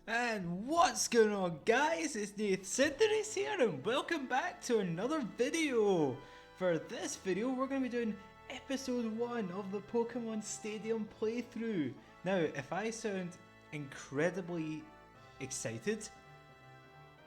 And what's going on, guys? It's NathCinderace here and welcome back to another video. For this video we're going to be doing episode 1 of the Pokemon Stadium playthrough. Now if I sound incredibly excited,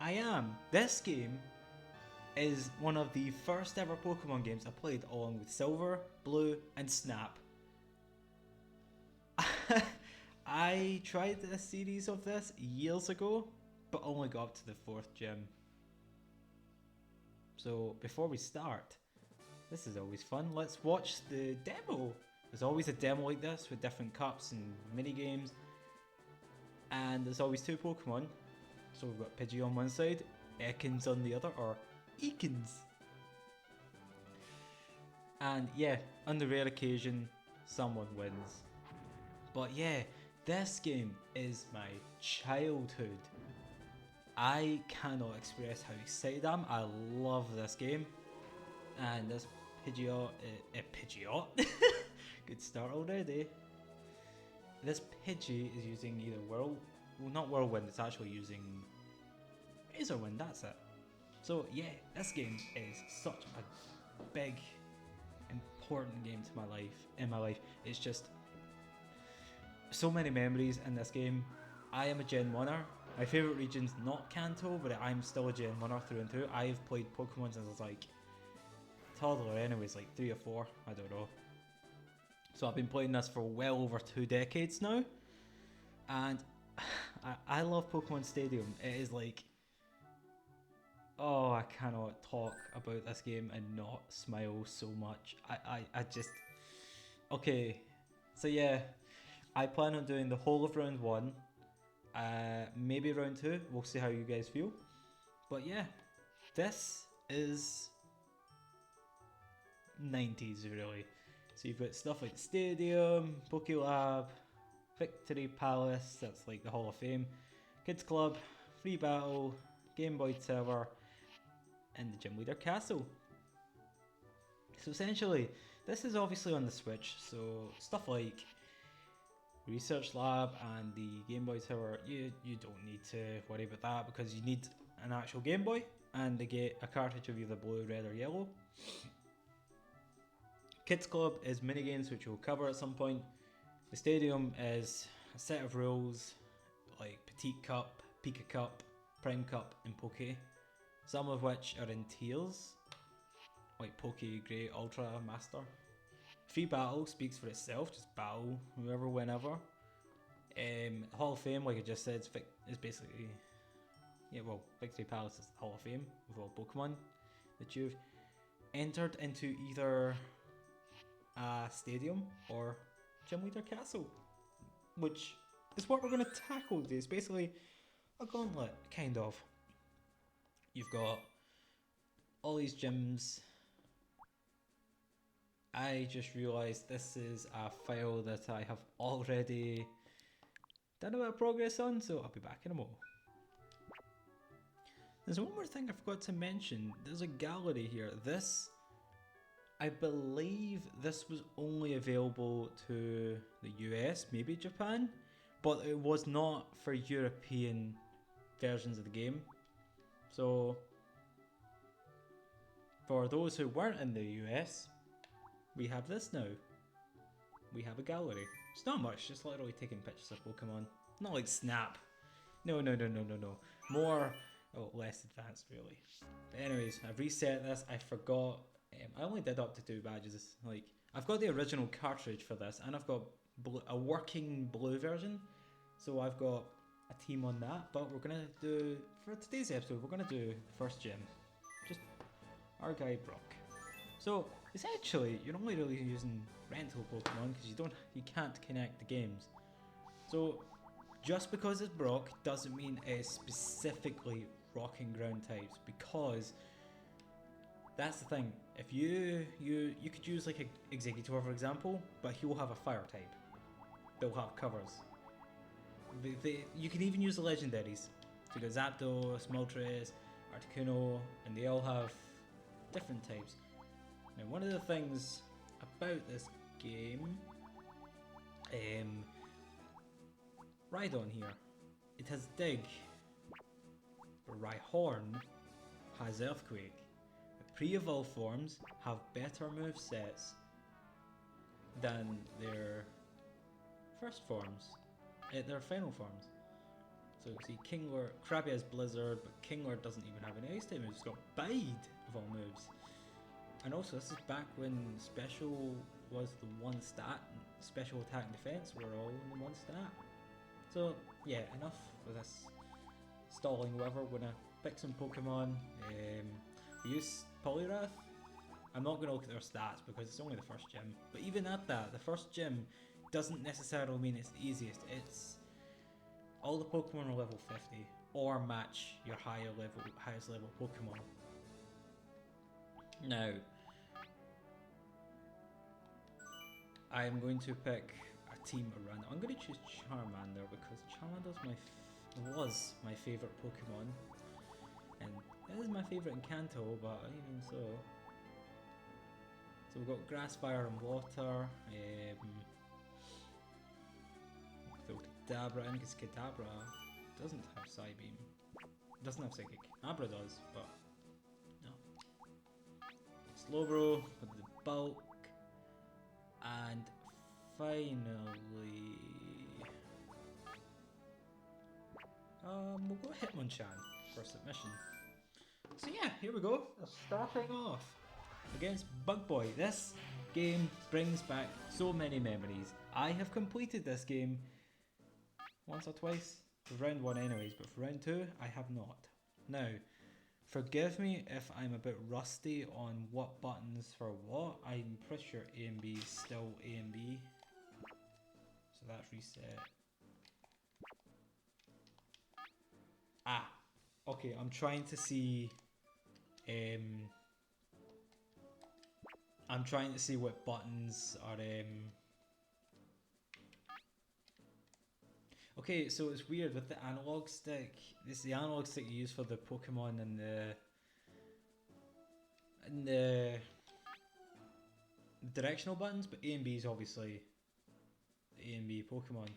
I am. This game is one of the first ever Pokemon games I played along with Silver, Blue and Snap. I tried a series of this years ago, but only got up to the 4th gym. So before we start, this is always fun, let's watch the demo. There's always a demo like this with different cups and mini games. And there's always 2 Pokemon. So we've got Pidgey on one side, Ekans on the other, or Ekans. And yeah, on the rare occasion, someone wins. But yeah, this game is my childhood. I cannot express how excited I am. I love this game. And this Pidgeot, good start already. This Pidgey is using either not Whirlwind, it's actually using Razorwind, that's it. So yeah, this game is such a big, important game to in my life. It's just so many memories in this game. I am a Gen 1er. My favourite region's not Kanto, but I'm still a Gen 1er through and through. I've played Pokemon since I was like toddler anyways, like 3 or 4, I don't know. So I've been playing this for well over 2 decades now. And I love Pokemon Stadium. It is like, oh, I cannot talk about this game and not smile so much. I just, okay, so yeah. I plan on doing the whole of round 1, maybe round 2, we'll see how you guys feel. But yeah, this is 90s really. So you've got stuff like Stadium, Pokélab, Victory Palace, that's like the Hall of Fame, Kids Club, Free Battle, Game Boy Tower, and the Gym Leader Castle. So essentially, this is obviously on the Switch, so stuff like Research Lab and the Game Boy Tower, you don't need to worry about that because you need an actual Game Boy and they get a cartridge of either blue, red or yellow. Kids Club is minigames which we'll cover at some point. The Stadium is a set of rules like Petite Cup, Pika Cup, Prime Cup and Poke, some of which are in tiers like Poke, Grey, Ultra, Master. Free Battle speaks for itself, just battle whoever, whenever. Hall of Fame, like I just said, is basically, yeah, well, Victory Palace is the Hall of Fame of all Pokemon that you've entered into either a stadium or Gym Leader Castle, which is what we're going to tackle today. It's basically a gauntlet, kind of. You've got all these gyms. I just realised this is a file that I have already done a bit of progress on, so I'll be back in a moment. There's one more thing I forgot to mention. There's a gallery here. This, I believe this was only available to the US, maybe Japan, but it was not for European versions of the game. So, for those who weren't in the US, we have this now. We have a gallery. It's not much, just literally taking pictures of Pokemon. Not like Snap. No. More, less advanced really. But anyways, I've reset this. I forgot. I only did up to 2 badges. Like, I've got the original cartridge for this, and I've got a working blue version. So I've got a team on that. But we're gonna do, for today's episode, we're gonna do the first gym. Just our guy Brock. So essentially, you're only really using rental Pokemon because you can't connect the games. So just because it's Brock doesn't mean it's specifically rocking ground types, because that's the thing. If you could use like an Executor for example, but he will have a fire type. They'll have covers. You can even use the legendaries. So you got Zapdos, Moltres, Articuno, and they all have different types. Now, one of the things about this game, Rhydon here, it has Dig. But Rhyhorn has Earthquake. The pre-evolved forms have better movesets than their first forms, their final forms. So see, Kingler, Krabby has Blizzard, but Kingler doesn't even have any Ice type moves. It's got Bide of all moves. And also, this is back when Special was the one stat, Special Attack and Defense were all in the one stat. So yeah, enough for this stalling whoever. We're gonna pick some Pokemon. We use Poliwrath. I'm not gonna look at their stats because it's only the first gym. But even at that, the first gym doesn't necessarily mean it's the easiest. It's all the Pokemon are level 50 or match your highest level Pokemon. Now, I am going to pick a team around. I'm going to choose Charmander because Charmander was my favourite Pokemon, and it is my favourite in Kanto, but even so. So we've got Grass, Fire and Water. Throw Kadabra in because Kadabra doesn't have Psybeam. Doesn't have Psychic. Abra does, but no. Slowbro with the bulk. And finally, we'll go Hitmonchan for submission. So yeah, here we go. Starting off against Bug Boy. This game brings back so many memories. I have completed this game once or twice, for round 1 anyways, but for round 2 I have not. Now, forgive me if I'm a bit rusty on what buttons for what. I'm pretty sure A and B is still A and B. So that's reset. Ah, okay, I'm trying to see I'm trying to see what buttons are okay, so it's weird with the analog stick. This is the analog stick you use for the Pokemon and the directional buttons, but A and B is obviously the A and B Pokemon.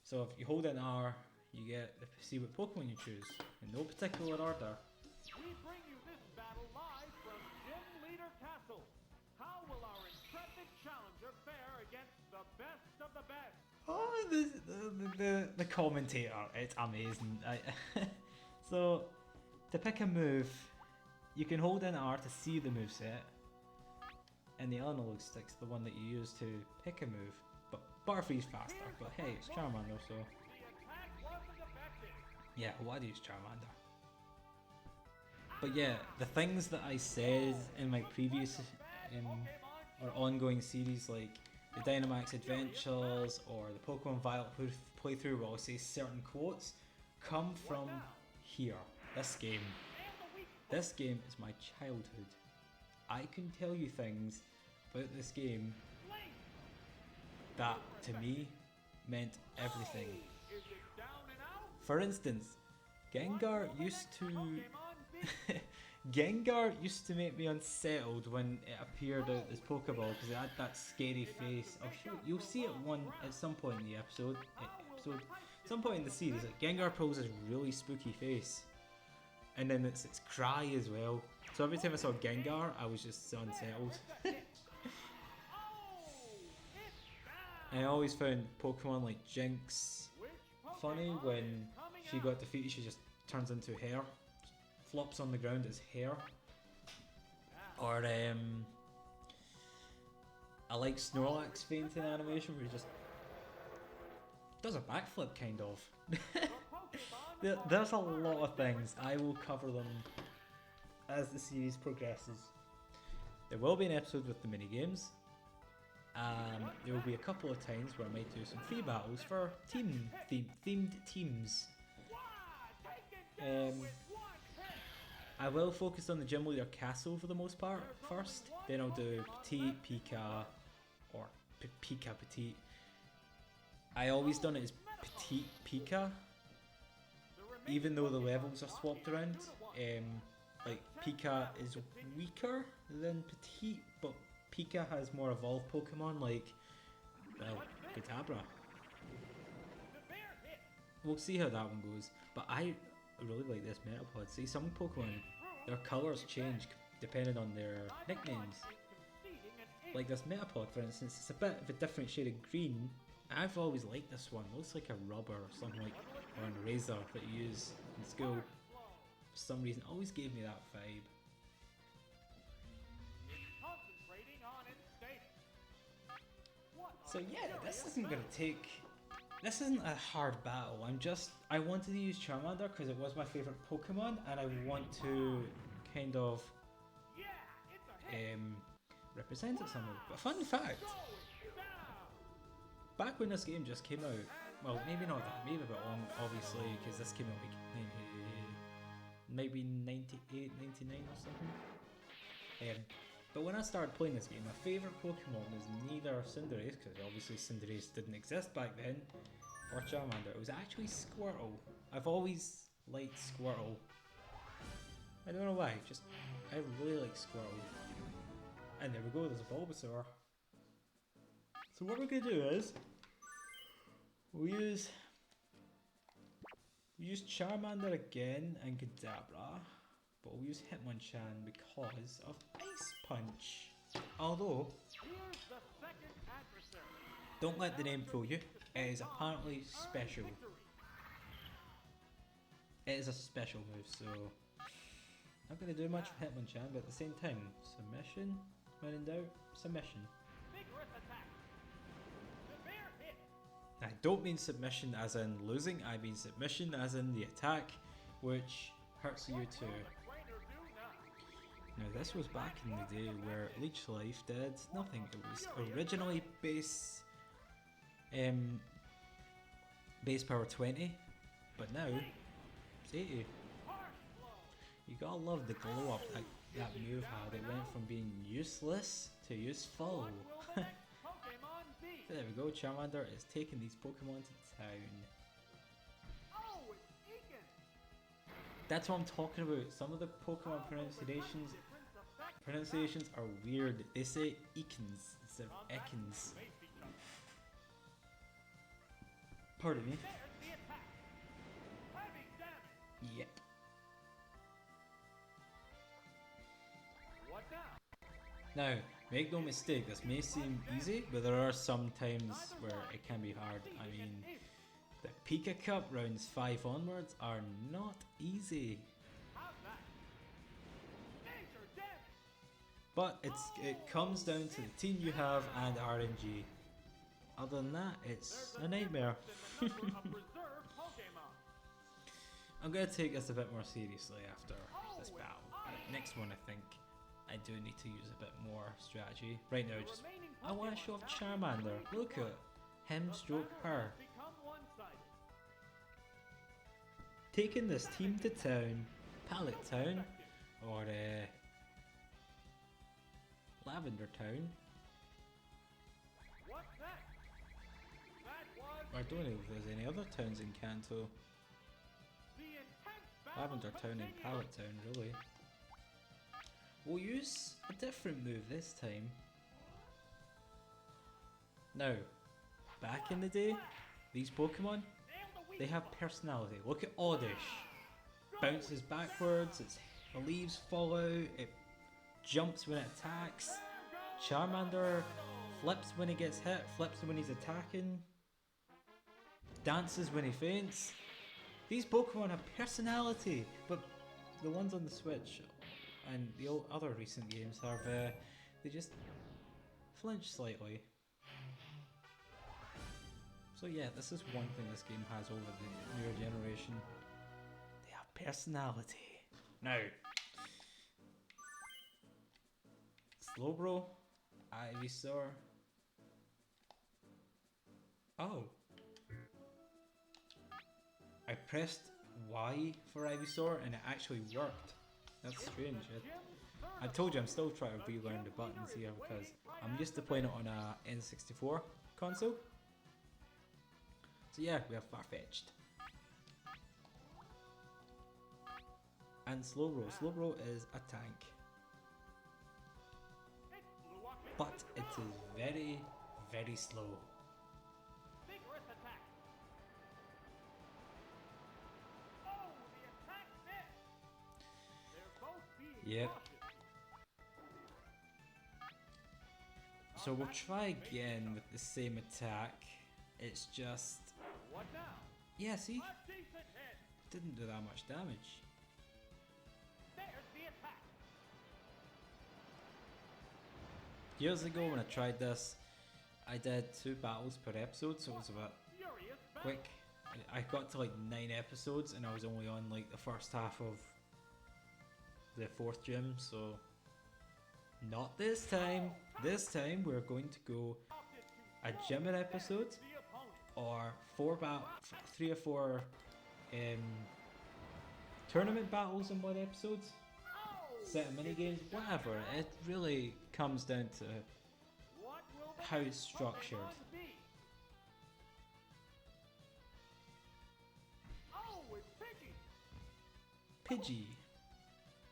So if you hold in R, you get to see what Pokemon you choose in no particular order. We bring you this battle live from Gym Leader Castle. How will our intrepid challenger fare against the best of the best? Oh, the commentator, it's amazing. So, to pick a move, you can hold in R to see the moveset, and the analog stick's the one that you use to pick a move. But Butterfree's faster, but hey, it's Charmander, so... yeah, why do you use Charmander? But yeah, the things that I said in my previous or ongoing series, like the Dynamax Adventures or the Pokemon Violet playthrough where I'll say certain quotes, come from here. This game. This game is my childhood. I can tell you things about this game that to me meant everything. For instance, Gengar used to make me unsettled when it appeared out as Pokeball because it had that scary face. Oh shoot, you'll see it at some point in the episode. Some point in the series, like Gengar pulls this really spooky face, and then it's cry as well. So every time I saw Gengar, I was just so unsettled. I always found Pokemon like Jinx funny. When she got defeated, she just turns into hair, flops on the ground as hair. Or I like Snorlax fainting animation where he just does a backflip kind of. There's a lot of things. I will cover them as the series progresses. There will be an episode with the minigames. There will be a couple of times where I might do some free battles for themed teams. I will focus on the Gym Leader Castle for the most part first, then I'll do Petite, Pika, or Pika Petite. I always done it as Petite Pika, even though the levels are swapped around. Like Pika is weaker than Petite, but Pika has more evolved Pokemon like, well, Kadabra. we'll see how that one goes. But I really like this Metapod. See, some Pokemon, their colours change depending on their nicknames. Like this Metapod, for instance, it's a bit of a different shade of green. I've always liked this one. It looks like a rubber or something like, or an eraser that you use in school. For some reason, it always gave me that vibe. So yeah, this isn't a hard battle. I wanted to use Charmander because it was my favourite Pokemon, and I want to kind of represent it somehow. But fun fact, back when this game just came out, well, maybe not that, maybe a bit long, obviously, because this came out like maybe 98, 99 or something. But when I started playing this game, my favourite Pokemon was neither Cinderace, because obviously Cinderace didn't exist back then, or Charmander. It was actually Squirtle. I've always liked Squirtle. I don't know why, just I really like Squirtle. And there we go, there's a Bulbasaur. So what we're going to do is, we'll use Charmander again and Kadabra. But we'll use Hitmonchan because of Ice Punch. Although, don't let the name fool you, it is apparently special. It is a special move, so not going to do much for Hitmonchan, but at the same time, submission, when in doubt, submission. I don't mean submission as in losing, I mean submission as in the attack, which hurts you too. Now this was back in the day where Leech Life did nothing. It was originally base power 20, but now it's 80. You gotta love the glow up that move had. It went from being useless to useful. There we go, Charmander is taking these Pokemon to town. That's what I'm talking about. Some of the Pokemon pronunciations are weird. They say Ekans instead of Ekans. Pardon me. Yep. Now, make no mistake, this may seem easy, but there are some times where it can be hard. I mean, the Pika Cup rounds 5 onwards are not easy. But it comes down to the team you have and RNG. Other than that, it's a nightmare. I'm going to take this a bit more seriously after this battle. Next one, I think I do need to use a bit more strategy. Right now, I want to show off Charmander. Look at him stroke her. Taking this team to town, Pallet Town, or Lavender Town. I don't know if there's any other towns in Kanto. Lavender Town and Pallet Town, really. We'll use a different move this time. Now, back in the day, these Pokemon, they have personality. Look at Oddish. Bounces backwards, the leaves fall out, it jumps when it attacks. Charmander flips when he gets hit, flips when he's attacking, dances when he faints. These Pokemon have personality, but the ones on the Switch and the other recent games have, they just flinch slightly. So yeah, this is one thing this game has over the newer generation. They have personality. Now, Slowbro, Ivysaur. Oh. I pressed Y for Ivysaur and it actually worked. That's strange. I told you I'm still trying to relearn the buttons here because I'm used to playing it on a N64 console. So yeah, we have Farfetch'd. And Slowbro. Slowbro is a tank. But it is very, very slow. Yep. So we'll try again with the same attack. It's just... What now? Yeah, see? A decent hit. Didn't do that much damage. There's the attack. Years ago when I tried this, I did 2 battles per episode, so it was a bit Furious battle. quick. I got to like 9 episodes and I was only on like the first half of the 4th gym, so not this time. This time we're going to go a gym episode The or opponent. 3 or 4 tournament battles in one episode, set of mini games, whatever. It really comes down to What will the how it's structured. Pokemon be? Oh, it's Pidgey. Pidgey.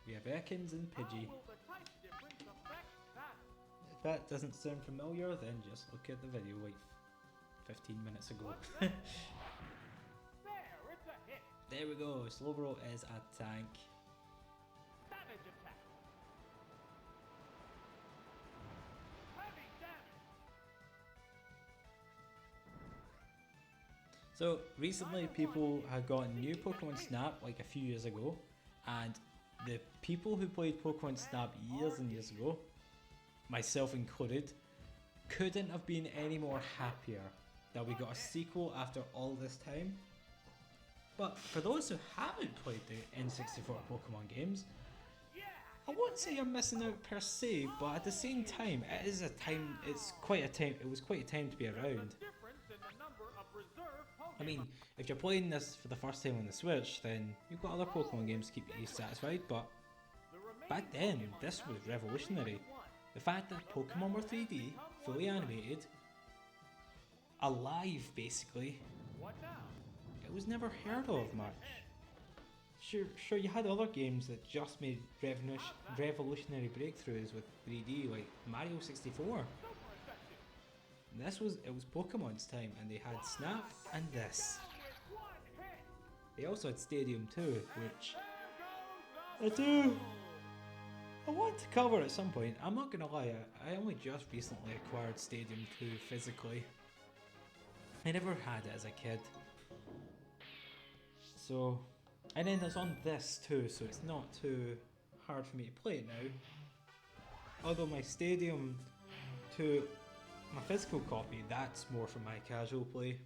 We have Ekans and How Pidgey. will the type difference affect that? If that doesn't sound familiar, then just look at the video like 15 minutes ago. What's that? There, it's a hit. There we go. Slowbro is a tank. Savage attack. Heavy damage. So recently people had gotten new Pokemon Snap like a few years ago, and the people who played Pokemon Snap years and years ago, myself included, couldn't have been any more happier that we got a sequel after all this time. But for those who haven't played the N64 Pokemon games, Yeah. I won't say you're missing out per se, but at the same time, it is a time. It's quite a time. It was quite a time to be around. Difference in the number of reserve Pokemon. I mean, if you're playing this for the first time on the Switch, then you've got other Pokemon games to keep you satisfied. But The remaining back then, Pokemon this was now revolutionary. one. The fact that Pokemon were 3D, fully animated, alive basically, What now? it was never heard of much. Sure, you had other games that just made revolutionary breakthroughs with 3D, like Mario 64. Super effective. And it was Pokemon's time, and they had Snap and this. With one hit. They also had Stadium 2, which There I goes the do. I want to cover at some point. I'm not gonna lie, I only just recently acquired Stadium 2 physically. I never had it as a kid. So, and then there's on this too, so it's not too hard for me to play it now. Although my Stadium 2, my physical copy, that's more for my casual play.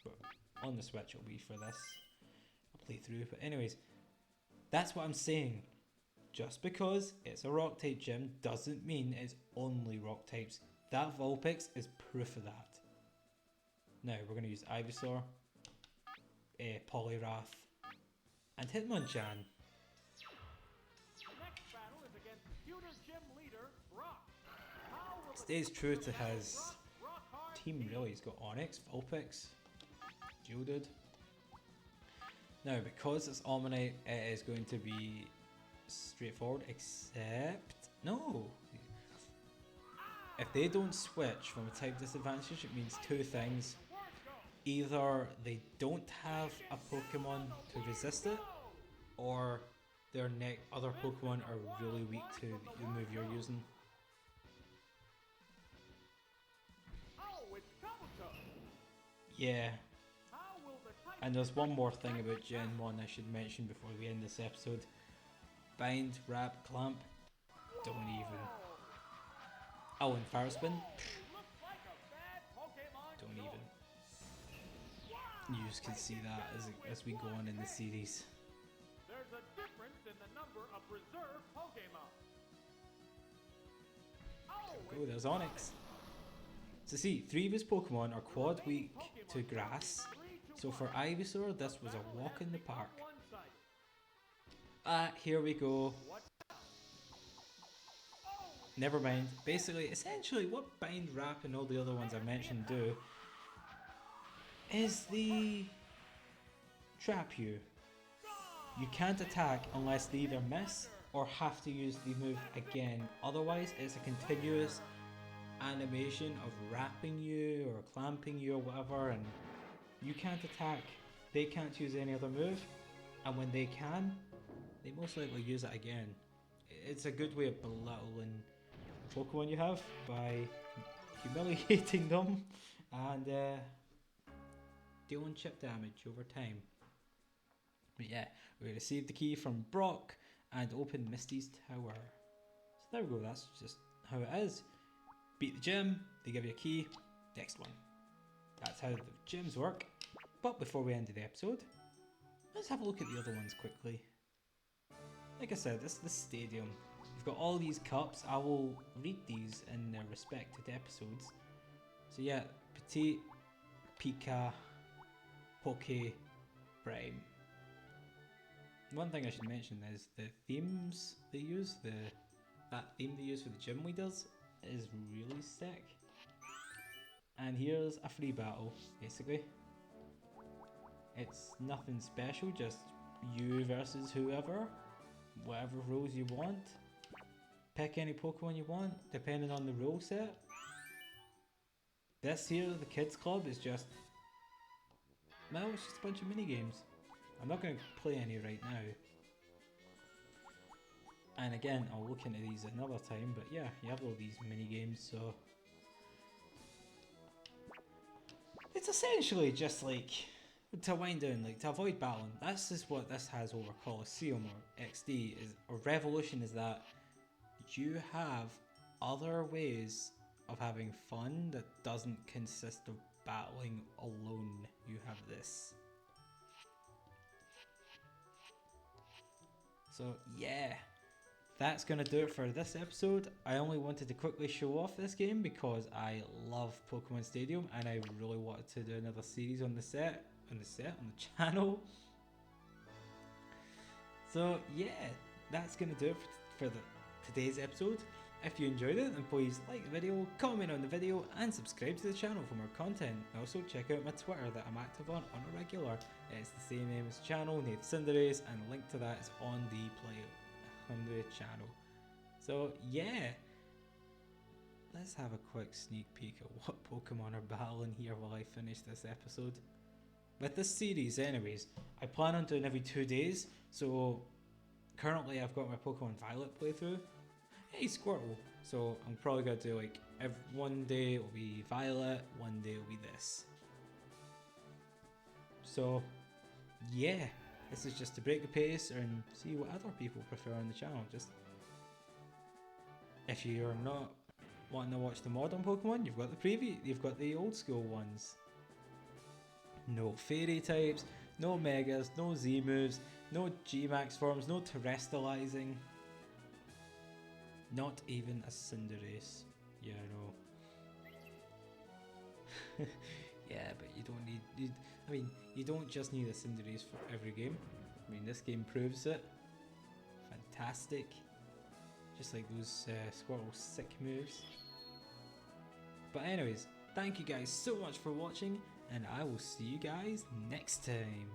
But on the Switch it'll be for this playthrough. But anyways, that's what I'm saying. Just because it's a rock type gym doesn't mean it's only rock types. That Vulpix is proof of that. Now we're going to use Ivysaur, Poliwrath, and Hitmonchan. The next battle is against Pewter Gym leader Brock. How will the Stays true to his Brock hard team really. He's got Onix, Vulpix, Geodude. Now because it's Omanyte, it is going to be straightforward, except no. If they don't switch from a type disadvantage, it means two things. Either they don't have a Pokemon to resist it, or their other Pokemon are really weak to the move you're using. Oh, it's Kabuto. Yeah, How will the type and there's one more thing about Gen 1 I should mention before we end this episode. Bind, Wrap, Clamp, don't even. Oh, and Fire Spin, looks like a bad Pokemon don't choice. even. You just can see that as we go on in the series. There's a difference in the number of reserve Pokemon. Oh, Oh, there's Onix. So see, 3 of his Pokemon are quad weak to grass, so for Ivysaur this was a walk in the park. Here we go. Never mind. Basically, essentially what Bind, Wrap and all the other ones I mentioned do is they trap you. You can't attack unless they either miss or have to use the move again. Otherwise, it's a continuous animation of wrapping you or clamping you or whatever, and you can't attack. They can't use any other move, and when they can, they most likely use it again. It's a good way of belittling the Pokemon you have by humiliating them and dealing chip damage over time. But yeah, we received the key from Brock and opened Misty's tower. So there we go, that's just how it is. Beat the gym, they give you a key, next one. That's how the gyms work. But before we end the episode, let's have a look at the other ones quickly. Like I said, this is the stadium. You've got all these cups. I will read these in their respected episodes. So yeah, Petite, Pika, Poke, Prime. One thing I should mention is the themes they use, that theme they use for the gym leaders is really sick. And here's a free battle, basically. It's nothing special, just you versus whoever, whatever rules you want. Pick any Pokemon you want, depending on the rule set. This here, the Kids Club, is just, well, it's just a bunch of mini games. I'm not going to play any right now. And again, I'll look into these another time, but yeah, you have all these mini games, so it's essentially just like to wind down, like to avoid battling. That's just what this has over Colosseum or XD is, or Revolution, is that you have other ways of having fun that doesn't consist of battling alone. You have this. So yeah, that's gonna do it for this episode. I only wanted to quickly show off this game because I love Pokemon Stadium and I really wanted to do another series on the channel. So yeah, that's gonna do it for today's episode. If you enjoyed it, then please like the video, comment on the video, and subscribe to the channel for more content. Also check out my Twitter that I'm active on a regular. It's the same name as the channel, NathCinderace, and the link to that is on the channel. So yeah, let's have a quick sneak peek at what Pokemon are battling here while I finish this episode. With this series anyways, I plan on doing every 2 days, so currently I've got my Pokemon Violet playthrough. Hey Squirtle! So I'm probably going to do like one day it'll be Violet, one day it'll be this. So yeah, this is just to break the pace and see what other people prefer on the channel. Just if you're not wanting to watch the modern Pokemon, you've got the old school ones. No fairy types, no megas, no Z moves, no G-Max forms, no terrestrializing. Not even a Cinderace. Yeah, I know. Yeah, but you don't need. You don't just need a Cinderace for every game. I mean, this game proves it. Fantastic. Just like those Squirtle sick moves. But anyways, thank you guys so much for watching, and I will see you guys next time.